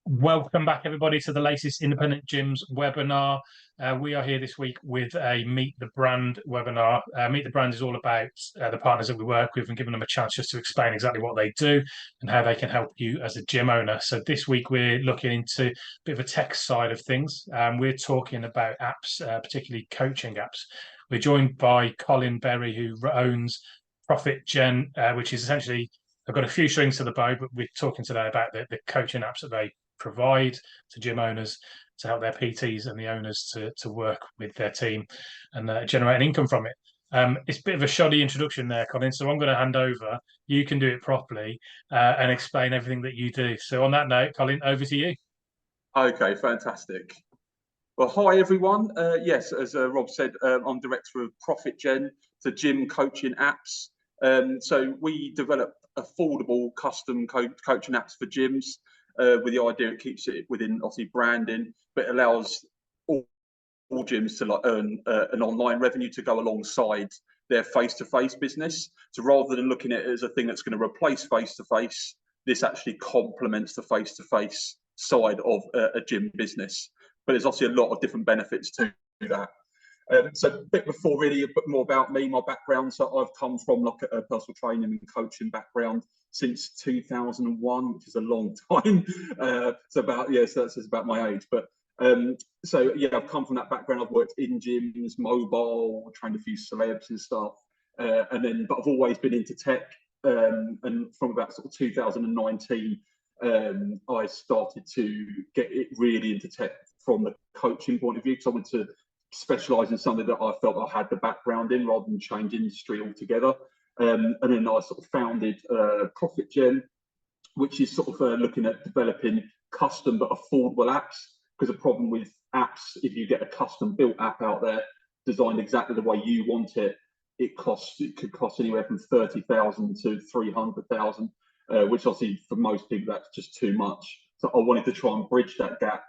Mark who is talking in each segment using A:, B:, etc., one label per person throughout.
A: Welcome back, everybody, to the latest Independent Gyms webinar. We are here this week with a Meet the Brand webinar. Meet the Brand is all about the partners that we work with and giving them a chance just to explain exactly what they do and how they can help you as a gym owner. So this week we're looking into a bit of a tech side of things. We're talking about apps, particularly coaching apps. We're joined by Colin Berry, who owns Profit Gen, which is essentially, I've got a few strings to the bow, but we're talking today about the coaching apps that they provide to gym owners to help their PTs and the owners to work with their team and generate an income from it. It's a bit of a shoddy introduction there, Colin, so I'm going to hand over. You can do it properly and explain everything that you do. So on that note, Colin, over to you.
B: Okay, fantastic. Well, hi everyone. Yes, as Rob said, I'm director of Profit Gen, the gym coaching apps. So we develop affordable custom coaching apps for gyms with the idea it keeps it within obviously branding, but it allows all gyms to earn an online revenue to go alongside their face-to-face business. So rather than looking at it as a thing that's going to replace face-to-face, this actually complements the face-to-face side of a gym business. But there's obviously a lot of different benefits to that. So a bit before really, a bit more about me, my background. So I've come from like a personal training and coaching background since 2001, which is a long time. So that's just about my age. But so yeah, I've come from that background. I've worked in gyms, mobile, trained a few celebs and stuff, but I've always been into tech. And from about sort of 2019, I started to get it really into tech from the coaching point of view, because I wanted to specialize in something that I felt I had the background in rather than change industry altogether. And then I sort of founded Profit Gen, which is sort of looking at developing custom but affordable apps. Because the problem with apps, if you get a custom built app out there designed exactly the way you want it, it could cost anywhere from 30,000 to 300,000, which obviously for most people that's just too much. So I wanted to try and bridge that gap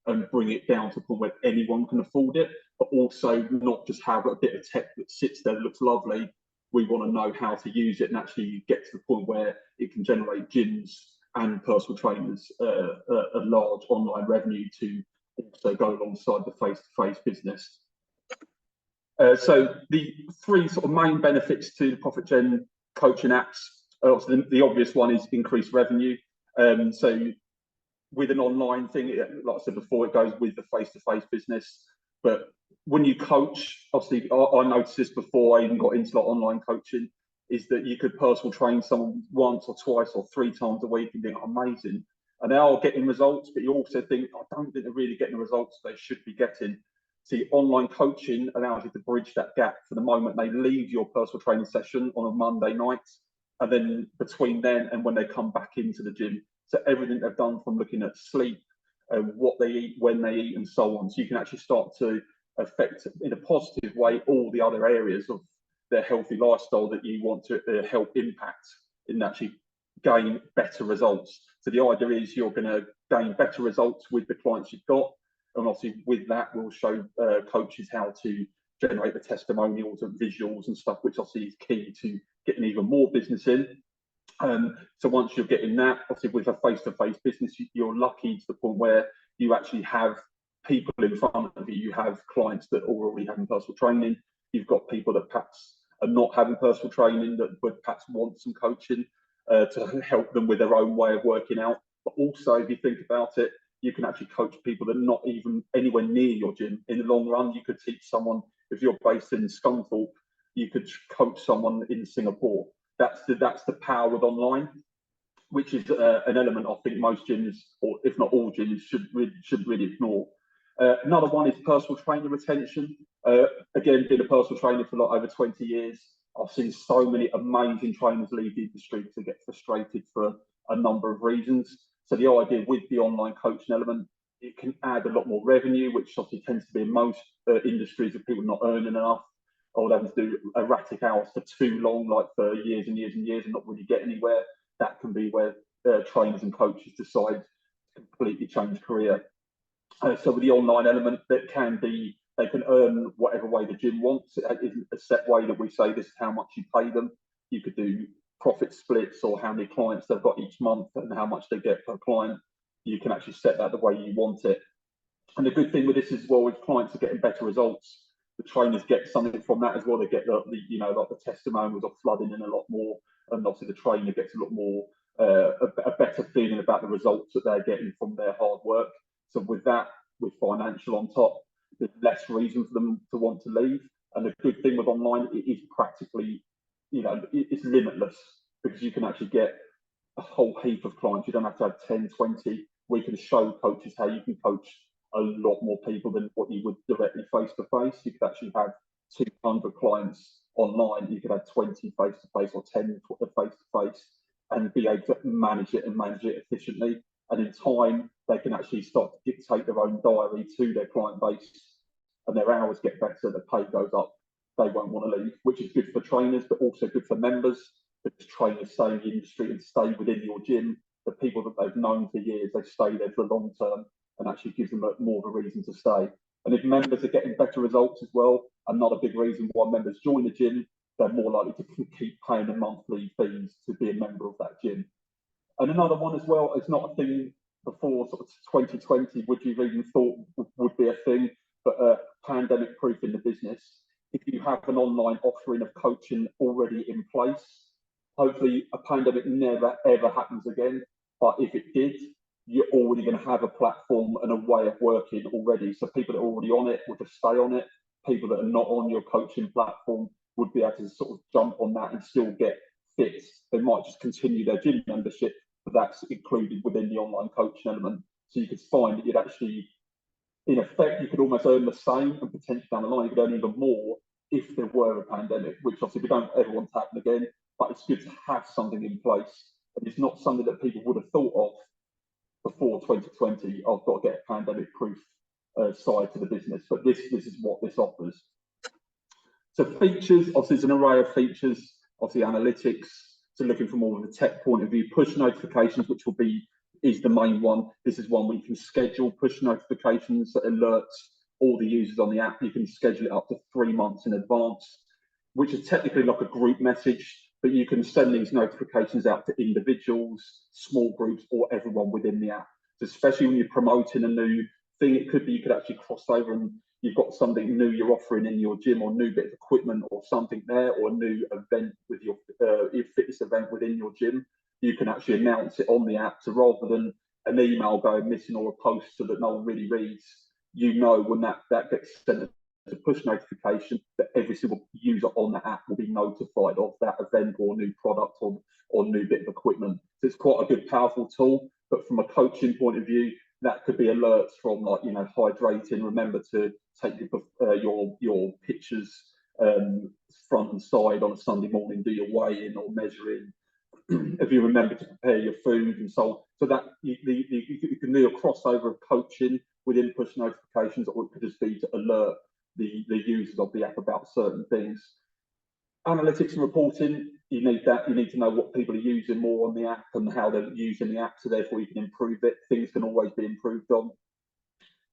B: and bring it down to the point where anyone can afford it, but also not just have a bit of tech that sits there that looks lovely. We want to know how to use it and actually get to the point where it can generate gyms and personal trainers a large online revenue to also go alongside the face-to-face business. So the three sort of main benefits to the Profit Gen coaching apps, the obvious one is increased revenue. So with an online thing, like I said before, it goes with the face-to-face business. But when you coach, obviously, I noticed this before I even got into like online coaching, is that you could personal train someone once or twice or 3 times a week and think, amazing. And they are getting results, but you also think, I don't think they're really getting the results they should be getting. See, online coaching allows you to bridge that gap for the moment they leave your personal training session on a Monday night, and then between then and when they come back into the gym. So everything they've done from looking at sleep, what they eat, when they eat, and so on. So you can actually start to affect in a positive way all the other areas of their healthy lifestyle that you want to help impact and actually gain better results. So the idea is you're going to gain better results with the clients you've got. And obviously with that, we'll show coaches how to generate the testimonials and visuals and stuff, which obviously is key to getting even more business in. So once you're getting that, obviously with a face-to-face business, you're lucky to the point where you actually have people in front of you. You have clients that are already having personal training. You've got people that perhaps are not having personal training that would perhaps want some coaching to help them with their own way of working out. But also, if you think about it, you can actually coach people that are not even anywhere near your gym. In the long run, you could teach someone, if you're based in Scunthorpe, you could coach someone in Singapore. That's the power of online, which is an element I think most gyms, or if not all gyms, should really ignore. Another one is personal trainer retention. Again, being a personal trainer for like over 20 years, I've seen so many amazing trainers leave the industry because they get frustrated for a number of reasons. So the idea with the online coaching element, it can add a lot more revenue, which obviously tends to be in most industries of people not earning enough, or having to do erratic hours for too long, like for years and years and years, and not really get anywhere. That can be where trainers and coaches decide to completely change career. So with the online element, that can be, they can earn whatever way the gym wants. It isn't a set way that we say this is how much you pay them. You could do profit splits or how many clients they've got each month and how much they get per client. you can actually set that the way you want it. And the good thing with this as well, with clients are getting better results, the trainers get something from that as well. They get the you know, like the testimonials of flooding in a lot more, and obviously the trainer gets a lot more a better feeling about the results that they're getting from their hard work. So with that, with financial on top, there's less reason for them to want to leave. And the good thing with online, it is practically, you know, it's limitless, because you can actually get a whole heap of clients. You don't have to have 10, 20. We can show coaches how you can coach a lot more people than what you would directly face to face. You could actually have 200 clients online. You could have 20 face to face or 10 face to face, and be able to manage it efficiently. And in time, they can actually start to dictate their own diary to their client base, and their hours get better, the pay goes up. They won't want to leave, which is good for trainers, but also good for members, because trainers stay in the industry and stay within your gym. The people that they've known for years, they stay there for the long term, and actually gives them more of a reason to stay. And if members are getting better results as well, another big reason why members join the gym, they're more likely to keep paying the monthly fees to be a member of that gym. And another one as well, it's not a thing before sort of 2020, would you have even thought would be a thing, but pandemic proof in the business. If you have an online offering of coaching already in place, hopefully a pandemic never ever happens again. But if it did, you're already going to have a platform and a way of working already. So people that are already on it will just stay on it. People that are not on your coaching platform would be able to sort of jump on that and still get fit. They might just continue their gym membership, but that's included within the online coaching element. So you could find that you'd actually, in effect, you could almost earn the same, and potentially down the line, you could earn even more if there were a pandemic, which obviously we don't ever want to happen again, but it's good to have something in place. And it's not something that people would have thought of before 2020. I've got to get a pandemic proof side to the business, but this is what this offers. So features, obviously there's an array of features, obviously analytics, so looking from more of a tech point of view, push notifications, which is the main one. This is one where you can schedule push notifications that alerts all the users on the app. You can schedule it up to 3 months in advance, which is technically like a group message, but you can send these notifications out to individuals, small groups, or everyone within the app. So especially when you're promoting a new thing, it could be you could actually cross over and you've got something new you're offering in your gym, or new bit of equipment or something there, or a new event with your fitness event within your gym. You can actually announce it on the app. So rather than an email going missing or a post so that no one really reads, you know when that gets sent as a push notification, that every single user on the app will be notified of that event or new product or new bit of equipment. So it's quite a good, powerful tool. But from a coaching point of view, that could be alerts from, like, you know, hydrating. Remember to take your pictures front and side on a Sunday morning. Do your weigh-in or measuring. If you remember to prepare your food and so on. So that you can do a crossover of coaching within push notifications, or it could just be to alert the users of the app about certain things. Analytics and reporting, you need that. You need to know what people are using more on the app and how they're using the app, so therefore you can improve it. Things can always be improved on.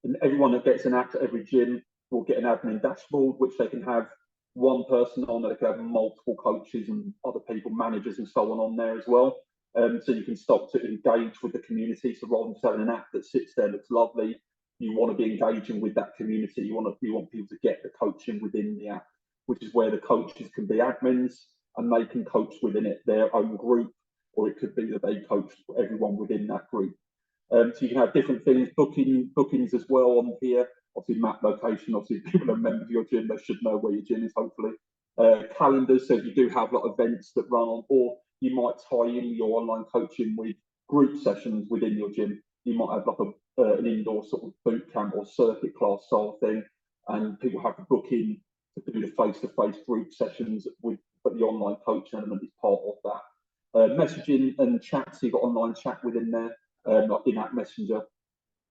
B: And everyone that gets an app at every gym will get an admin dashboard, which they can have one person on. They can have multiple coaches and other people, managers and so on there as well. So you can start to engage with the community. So rather than selling an app that sits there, looks lovely, you want to be engaging with that community. You want people to get the coaching within the app, which is where the coaches can be admins and they can coach within it, their own group, or it could be that they coach everyone within that group. So you can have different things, bookings as well on here. Obviously map location, obviously people are members of your gym, they should know where your gym is, hopefully. Calendars, so if you do have like events that run on, or you might tie in your online coaching with group sessions within your gym. You might have like an indoor sort of boot camp or circuit class style thing, and people have to book in to do the face-to-face group sessions but the online coaching element is part of that. Messaging and chat, so you've got online chat within there, like in-app messenger.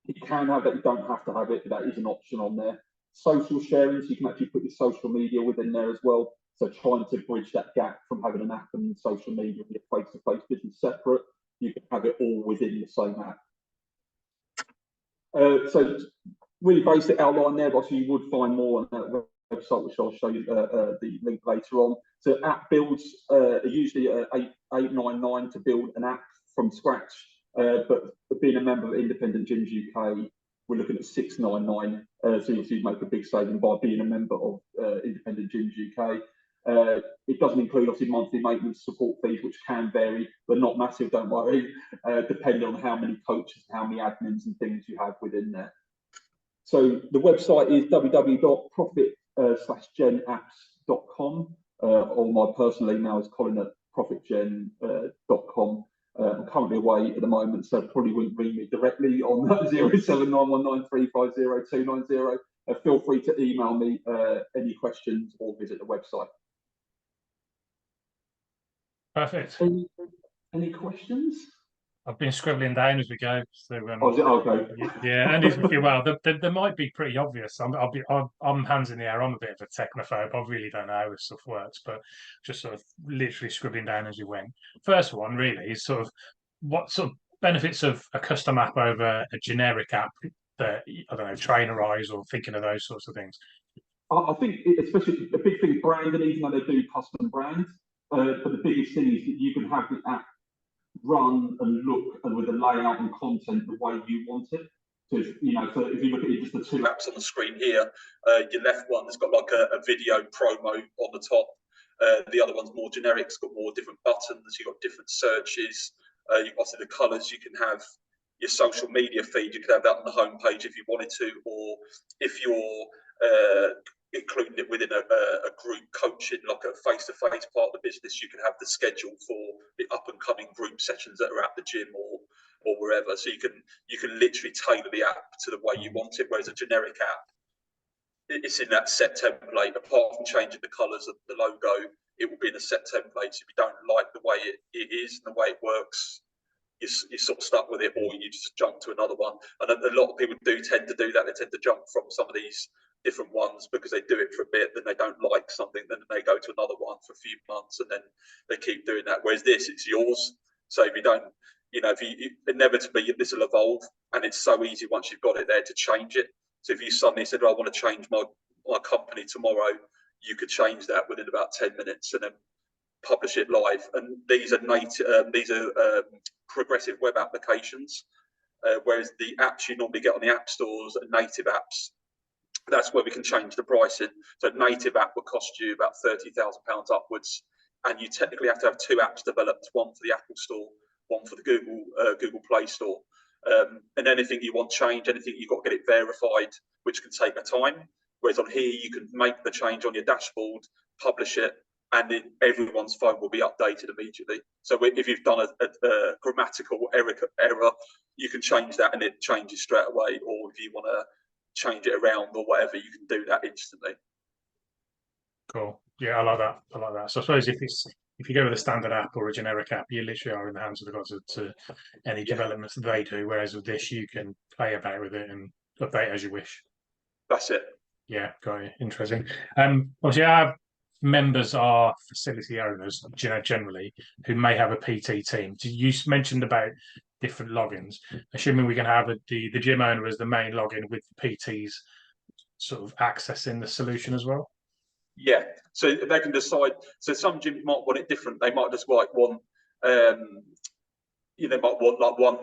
B: You can have that, you don't have to have it, but that is an option on there. Social sharing, so you can actually put your social media within there as well. So trying to bridge that gap from having an app and social media and your face-to-face business separate, you can have it all within the same app. So really basic outline there, but you would find more on that website, which I'll show you the link later on. So app builds are usually $8.99 to build an app from scratch. But being a member of Independent Gyms UK, we're looking at £699. So you make a big saving by being a member of Independent Gyms UK. It doesn't include obviously monthly maintenance support fees, which can vary, but not massive, don't worry, depending on how many coaches, how many admins and things you have within there. So the website is www.profit/genapps.com, or my personal email is colin@profitgen.com. I'm currently away at the moment, so probably wouldn't ring me directly on 07919350290. Feel free to email me any questions or visit the website.
A: Perfect.
B: Any questions?
A: I've been scribbling down as we go. So,
B: okay.
A: Yeah, and well, they might be pretty obvious. I'm hands in the air. I'm a bit of a technophobe. I really don't know how this stuff works, but just sort of literally scribbling down as you went. First one really is sort of what sort of benefits of a custom app over a generic app that, I don't know, trainerize, or thinking of those sorts of things.
B: I think especially a big thing, branding, even though they do custom brands, but the biggest thing is that you can have the app run and look and with the layout and content the way you want it. So if you look at it, just the two apps on the screen here, your left one has got like a video promo on the top. The other one's more generic, it's got more different buttons, you've got different searches, you've got the colours, you can have your social media feed, you can have that on the home page if you wanted to, or if you're including it within a group coaching, like a face-to-face part of the business, you can have the schedule for the up-and-coming group sessions that are at the gym or wherever. So you can literally tailor the app to the way you want it, whereas a generic app, it's in that set template. Apart from changing the colours of the logo, it will be in a set template. So if you don't like the way it is and the way it works, you're sort of stuck with it, or you just jump to another one. And a lot of people do tend to do that. They tend to jump from some of these different ones because they do it for a bit, then they don't like something, then they go to another one for a few months, and then they keep doing that. Whereas this, it's yours. So if you don't, if you inevitably this will evolve, and it's so easy once you've got it there to change it. So if you suddenly said, I want to change my company tomorrow, you could change that within about 10 minutes and then publish it live. And these are progressive web applications, whereas the apps you normally get on the app stores are native apps. That's where we can change the pricing. So a native app will cost you about £30,000 upwards, and you technically have to have two apps developed, one for the Apple Store, one for the Google Play Store. And anything you want change, anything you've got to get it verified, which can take a time. Whereas on here, you can make the change on your dashboard, publish it, and then everyone's phone will be updated immediately. So if you've done a grammatical error, you can change that and it changes straight away. Or if you want to change it around or whatever, you can do that instantly.
A: Cool. Yeah, I like that. So I suppose if you go with a standard app or a generic app, you literally are in the hands of the gods to any developments that they do. Whereas with this, you can play about with it and update as you wish.
B: That's it.
A: Yeah, got you. Interesting. Obviously, our members are facility owners, generally, who may have a PT team. You mentioned about different logins. Assuming we can have the gym owner as the main login with the PTs sort of accessing the solution as well.
B: Yeah, so they can decide. So some gyms might want it different. They might just want, they might want like one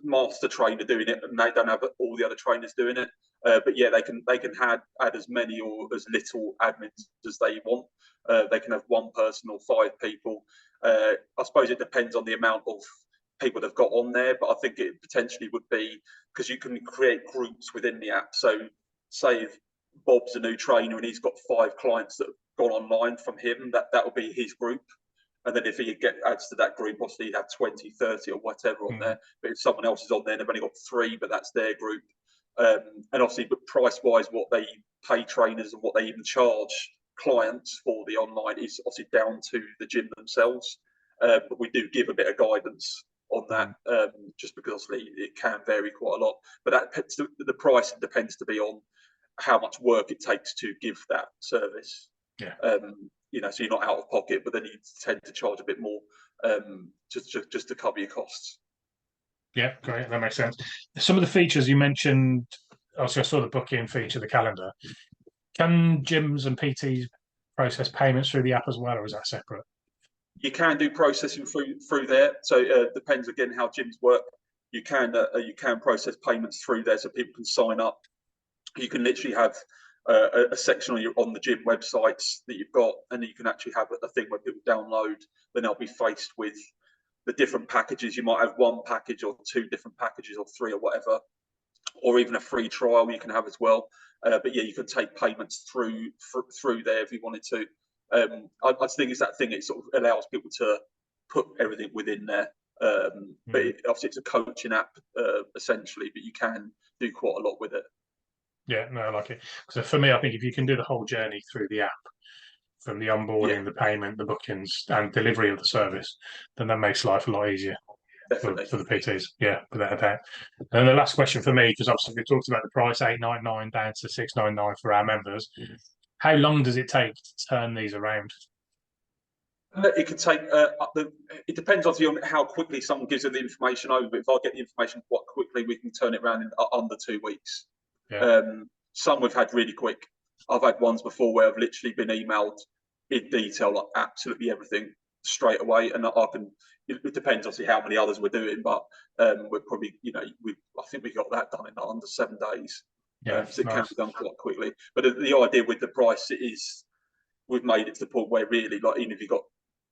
B: master trainer doing it, and they don't have all the other trainers doing it. But yeah, they can add as many or as little admins as they want. They can have one person or 5 people. I suppose it depends on the amount of people they've got on there, but I think it potentially would be, because you can create groups within the app. So say if Bob's a new trainer and he's got 5 clients that have gone online from him, that will be his group. And then if he adds to that group, obviously he'd have 20, 30 or whatever on there. But if someone else is on there, they've only got 3, but that's their group. And obviously, but price-wise, what they pay trainers and what they even charge clients for the online is obviously down to the gym themselves. But we do give a bit of guidance on that, just because obviously it can vary quite a lot. But the price depends to be on how much work it takes to give that service.
A: Yeah.
B: So you're not out of pocket, but then you tend to charge a bit more, just to cover your costs.
A: Yeah, great. That makes sense. Some of the features you mentioned, also I saw the booking feature, the calendar. Can gyms and PTs process payments through the app as well, or is that separate?
B: You can do processing through there. So it depends again how gyms work. you can process payments through there, so people can sign up. You can literally have a section on the gym websites that you've got, and you can actually have a thing where people download. Then they'll be faced with the different packages. You might have one package or two different packages or three or whatever, or even a free trial you can have as well. But yeah, you can take payments through there if you wanted to. I think it's that thing. It sort of allows people to put everything within there. But obviously it's a coaching app essentially, but you can do quite a lot with it.
A: Yeah, no, I like it. So for me, I think if you can do the whole journey through the app, from the onboarding, the payment, the bookings, and delivery of the service, then that makes life a lot easier for the PTs. Yeah, without a doubt. And the last question for me, because obviously we talked about the price, $8.99 down to $6.99 for our members. How long does it take to turn these around?
B: It could take. It depends obviously on how quickly someone gives them the information over. But if I get the information quite quickly, we can turn it around in under 2 weeks.
A: Yeah.
B: Some we've had really quick. I've had ones before where I've literally been emailed in detail, like absolutely everything straight away, and I can. It depends obviously how many others we're doing, but we're probably, I think we got that done in under 7 days.
A: Yeah,
B: so it can be done quite quickly. But the idea with the price is we've made it to the point where really, like, even if you've got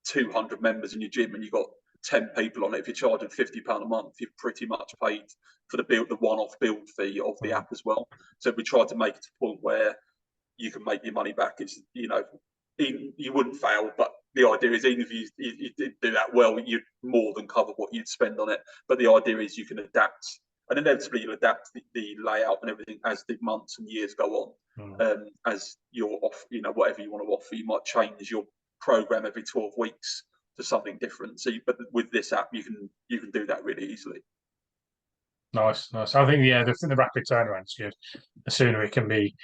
B: 200 members in your gym and you've got 10 people on it, if you're charging £50 a month, you've pretty much paid for the one-off build fee of the app as well. So we tried to make it to the point where you can make your money back. It's, you wouldn't fail, but the idea is even if you did do that well, you'd more than cover what you'd spend on it. But the idea is you can adapt, and inevitably you'll adapt the layout and everything as the months and years go on. As you're off, whatever you want to offer, you might change your program every 12 weeks to something different. So, but with this app, you can do that really easily.
A: Nice. I think the rapid turnaround is good. The sooner it can be.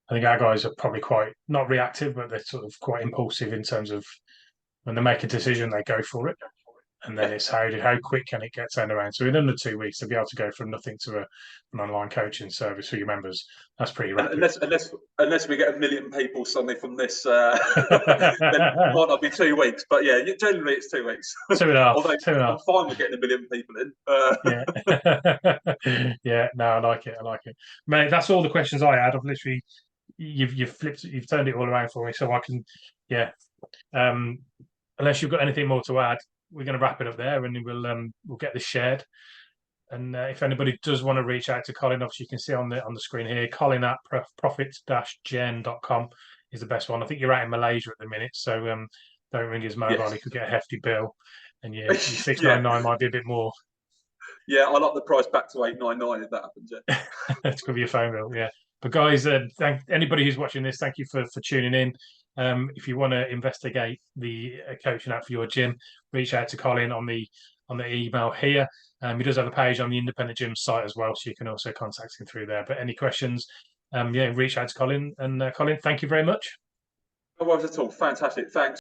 A: I think our guys are probably quite not reactive, but they're sort of quite impulsive in terms of when they make a decision, they go for it. And then it's how quick can it get turned around? So within the 2 weeks, to be able to go from nothing to an online coaching service for your members, that's pretty rapid.
B: Unless we get 1 million people suddenly from this, then it might not be 2 weeks. But yeah, generally it's 2 weeks.
A: 2.5.
B: Although
A: 2.5.
B: I'm fine with getting 1 million people in.
A: Yeah. No, I like it. Mate, that's all the questions I had. I've literally you've turned it all around for me, so I can, yeah. Unless you've got anything more to add, we're going to wrap it up there, and we'll get this shared. And if anybody does want to reach out to Colin, obviously you can see on the screen here, Colin at profit-gen.com is the best one. I think you're out in Malaysia at the minute, so don't ring his mobile. Yes. He could get a hefty bill, and your $6.99 might be a bit more.
B: Yeah, I like the price back to $8.99 if that happens. Yeah,
A: it's going to be a phone bill. Yeah, but guys, thank anybody who's watching this. Thank you for tuning in. If you want to investigate the coaching app for your gym, reach out to Colin on the email here. He does have a page on the Independent Gym site as well, so you can also contact him through there. But any questions, reach out to Colin. And Colin, thank you very much.
B: No worries at all. Fantastic. Thanks.